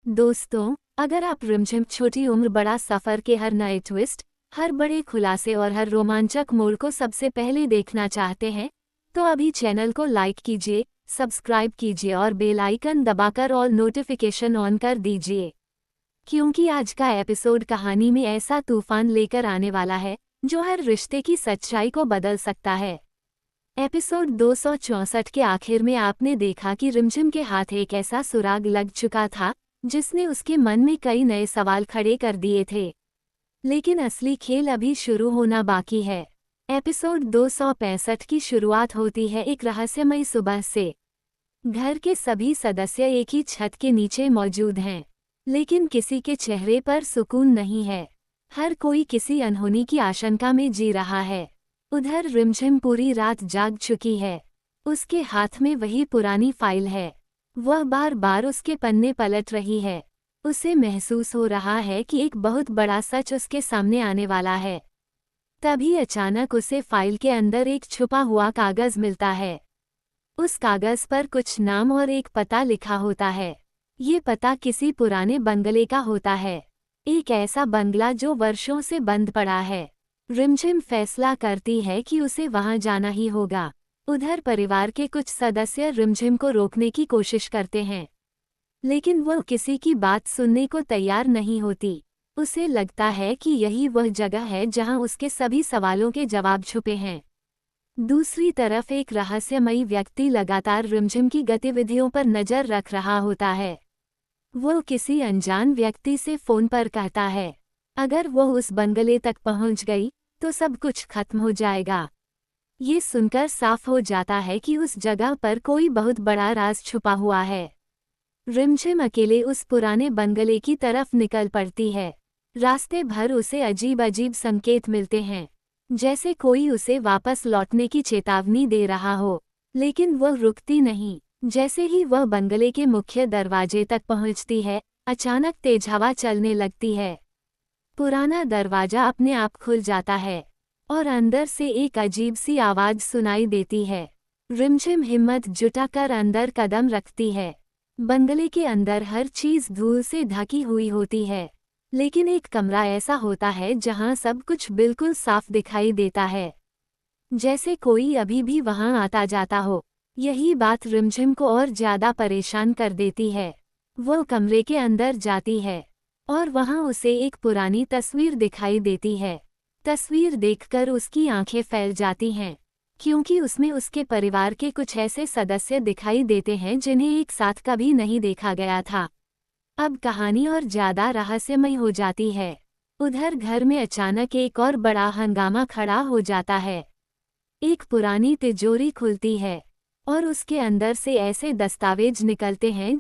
दोस्तों, अगर आप रिमझिम छोटी उम्र बड़ा सफ़र के हर नए ट्विस्ट, हर बड़े खुलासे और हर रोमांचक मोड़ को सबसे पहले देखना चाहते हैं, तो अभी चैनल को लाइक कीजिए, सब्सक्राइब कीजिए और बेल आइकन दबाकर ऑल नोटिफिकेशन ऑन कर दीजिए। क्योंकि आज का एपिसोड कहानी में ऐसा तूफान लेकर आने वाला है, जो हर रिश्ते की सच्चाई को बदल सकता है। एपिसोड 264 के आखिर में आपने देखा कि रिमझिम के हाथ एक ऐसा सुराग लग चुका था जिसने उसके मन में कई नए सवाल खड़े कर दिए थे। लेकिन असली खेल अभी शुरू होना बाकी है। एपिसोड 265 की शुरुआत होती है एक रहस्यमयी सुबह से। घर के सभी सदस्य एक ही छत के नीचे मौजूद हैं, लेकिन किसी के चेहरे पर सुकून नहीं है। हर कोई किसी अनहोनी की आशंका में जी रहा है। उधर रिमझिम पूरी रात जाग चुकी है। उसके हाथ में वही पुरानी फाइल है। वह बार बार उसके पन्ने पलट रही है। उसे महसूस हो रहा है कि एक बहुत बड़ा सच उसके सामने आने वाला है। तभी अचानक उसे फाइल के अंदर एक छुपा हुआ कागज मिलता है। उस कागज पर कुछ नाम और एक पता लिखा होता है। ये पता किसी पुराने बंगले का होता है, एक ऐसा बंगला जो वर्षों से बंद पड़ा है। रिमझिम फैसला करती है कि उसे वहां जाना ही होगा। उधर परिवार के कुछ सदस्य रिमझिम को रोकने की कोशिश करते हैं, लेकिन वह किसी की बात सुनने को तैयार नहीं होती। उसे लगता है कि यही वह जगह है जहां उसके सभी सवालों के जवाब छुपे हैं। दूसरी तरफ एक रहस्यमयी व्यक्ति लगातार रिमझिम की गतिविधियों पर नजर रख रहा होता है। वह किसी अनजान व्यक्ति से फोन पर कहता है, अगर वह उस बंगले तक पहुंच गई तो सब कुछ खत्म हो जाएगा। ये सुनकर साफ हो जाता है कि उस जगह पर कोई बहुत बड़ा राज छुपा हुआ है। रिमझिम अकेले उस पुराने बंगले की तरफ निकल पड़ती है। रास्ते भर उसे अजीब अजीब संकेत मिलते हैं, जैसे कोई उसे वापस लौटने की चेतावनी दे रहा हो, लेकिन वह रुकती नहीं। जैसे ही वह बंगले के मुख्य दरवाजे तक पहुंचती है, अचानक तेज हवा चलने लगती है। पुराना दरवाजा अपने आप खुल जाता है और अंदर से एक अजीब सी आवाज सुनाई देती है। रिमझिम हिम्मत जुटाकर अंदर कदम रखती है। बंगले के अंदर हर चीज धूल से ढकी हुई होती है, लेकिन एक कमरा ऐसा होता है जहां सब कुछ बिल्कुल साफ दिखाई देता है, जैसे कोई अभी भी वहां आता जाता हो। यही बात रिमझिम को और ज्यादा परेशान कर देती है। वो कमरे के अंदर जाती है और वहां उसे एक पुरानी तस्वीर दिखाई देती है। तस्वीर देखकर उसकी आंखें फैल जाती हैं, क्योंकि उसमें उसके परिवार के कुछ ऐसे सदस्य दिखाई देते हैं जिन्हें एक साथ कभी नहीं देखा गया था। अब कहानी और ज्यादा रहस्यमय हो जाती है। उधर घर में अचानक एक और बड़ा हंगामा खड़ा हो जाता है। एक पुरानी तिजोरी खुलती है और उसके अंदर से ऐसे दस्तावेज निकलते हैं